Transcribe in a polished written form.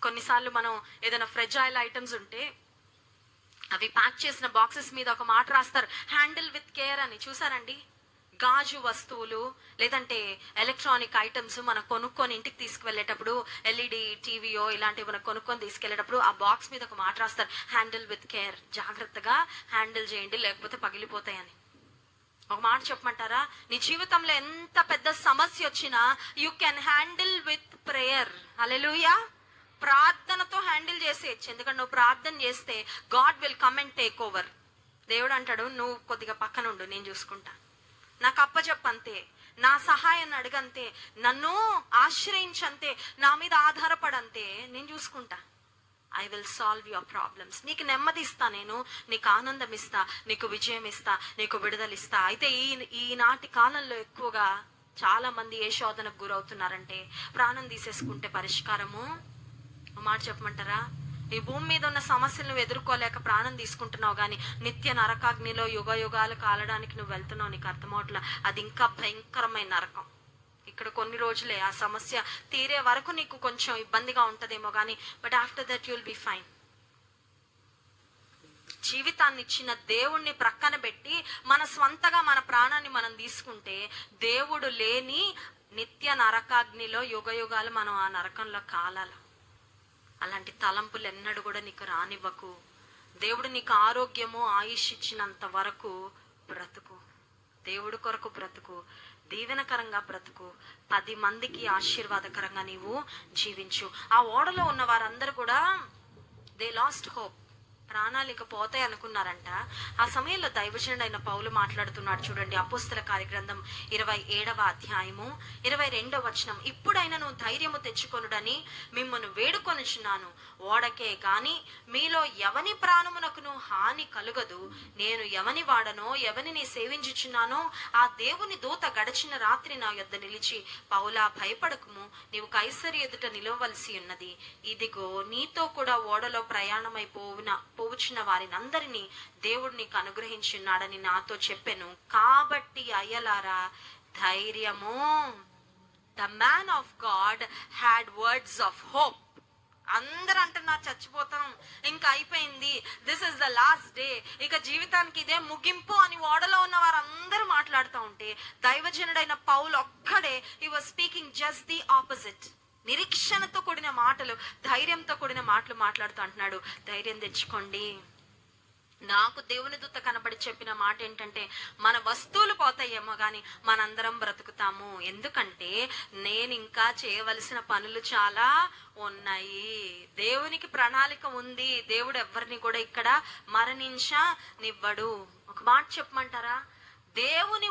కొన్నిసార్లు మనం ఏదైనా ఫ్రెజైల్ ఐటమ్స్ ఉంటే అవి ప్యాక్ చేసిన బాక్సెస్ మీద ఒక మాట రాస్తారు, హ్యాండిల్ విత్ కేర్ అని. చూసారండి? గాజు వస్తువులు లేదంటే ఎలక్ట్రానిక్ ఐటమ్స్ మనం కొనుక్కొని ఇంటికి తీసుకువెళ్ళేటప్పుడు, ఎల్ఈడి టీవీయో ఇలాంటివి మనం కొనుక్కొని తీసుకెళ్లేటప్పుడు ఆ బాక్స్ మీద ఒక మాట రాస్తారు, హ్యాండిల్ విత్ కేర్, జాగ్రత్తగా హ్యాండిల్ చేయండి లేకపోతే పగిలిపోతాయని. ఒక మాట చెప్పమంటారా? నీ జీవితంలో ఎంత పెద్ద సమస్య వచ్చినా you can handle with prayer. Hallelujah. ప్రార్థనతో హ్యాండిల్ చేసేయచ్చు. ఎందుకంటే నువ్వు ప్రార్థన చేస్తే God will come and take over. దేవుడు అంటాడు, నువ్వు కొద్దిగా పక్కన ఉండు, నేను చూసుకుంటా. నాకు అప్పచెప్పంతే, నా సహాయాన్ని అడగంతే, నన్ను ఆశ్రయించంతే, నా మీద ఆధారపడంతే, నేను చూసుకుంటా. I will solve your problems. నీకు నెమ్మది ఇస్తా, నేను నీకు ఆనందం ఇస్తా, నీకు విజయం ఇస్తా, నీకు విడుదలిస్తా. అయితే ఈనాటి కాలంలో ఎక్కువగా చాలా మంది ఏ శోధనకు గురవుతున్నారంటే, ప్రాణం తీసేసుకుంటే పరిష్కారము. మాట చెప్పమంటారా? ఈ భూమి మీద ఉన్న సమస్యలు నువ్వు ఎదుర్కోలేక ప్రాణం తీసుకుంటున్నావు, కానీ నిత్య నరకాగ్నిలో యుగ యుగాలు కాలడానికి నువ్వు వెళ్తున్నావు. నీకు అర్థమవట్లా, అది ఇంకా భయంకరమైన నరకం. ఇక్కడ కొన్ని రోజులే, ఆ సమస్య తీరే వరకు నీకు కొంచెం ఇబ్బందిగా ఉంటదేమో కానీ, but after that you'll be fine. జీవితాన్ని ఇచ్చిన దేవుణ్ణి ప్రక్కన పెట్టి మన స్వంతగా మన ప్రాణాన్ని మనం తీసుకుంటే, దేవుడు లేని నిత్య నరకాగ్నిలో యుగ యుగాలు మనం ఆ నరకంలో కాలాలి. అలాంటి తలంపులు ఎన్నడూ కూడా నీకు రానివ్వకు. దేవుడు నీకు ఆరోగ్యము ఆయుష్ ఇచ్చినంత వరకు బ్రతుకు, దేవుడు కొరకు బ్రతుకు, దీవెనకరంగా బ్రతుకు, 10 మందికి ఆశీర్వాదకరంగా నీవు జీవించు. ఆ ఓడలో ఉన్న వారందరూ కూడా దే లాస్ట్ హోప్, ప్రాణాలు ఇక పోతాయి అనుకున్నారంట. ఆ సమయంలో దైవజనుడైన పౌలు మాట్లాడుతున్నాడు. చూడండి, అపోస్తల కార్యగ్రంథం 27వ అధ్యాయము 22వ వచనం. ఇప్పుడైనా నువ్వు ధైర్యము తెచ్చుకొనుడని మిమ్మల్ని వేడుకొనుచున్నాను. ఓడకే గాని మీలో ఎవని ప్రాణమునకును హాని కలుగదు. నేను ఎవని వాడనో ఎవరిని సేవించుచున్నానో ఆ దేవుని దూత గడిచిన రాత్రి నా యొద్ద నిలిచి, పౌలా భయపడకుము, నీవు కైసరి ఎదుట నిలవలసి ఉన్నది. ఇదిగో నీతో కూడా ఓడలో పోవుచున్న వారిని అందరినీ దేవుడు నీకు అనుగ్రహించున్నాడని నాతో చెప్పెను. కాబట్టి అయ్యలారా ధైర్యము. The man of God had words of hope. అందరూ అంటున్నారు చచ్చిపోతాం, ఇంకా అయిపోయింది, this is the last day, ఇక జీవితానికి ఇదే ముగింపు అని ఓడలో ఉన్న వారందరూ మాట్లాడుతూ ఉంటే, దైవజనుడైన పౌలు ఒక్కడే he was speaking just the opposite. నిరీక్షణతో కూడిన మాటలు, ధైర్యంతో కూడిన మాటలు మాట్లాడుతూ అంటున్నాడు, ధైర్యం తెచ్చుకోండి. నాకు దేవుని దూత కనబడి చెప్పిన మాట ఏంటంటే, మన వస్తువులు పోతాయేమో కానీ మనందరం బ్రతుకుతాము. ఎందుకంటే నేను ఇంకా చేయవలసిన పనులు చాలా ఉన్నాయి. దేవునికి ప్రణాళిక ఉంది. దేవుడు ఎవరిని కూడా ఇక్కడ మరణించనివ్వడు. ఒక మాట చెప్పమంటారా? దేవుని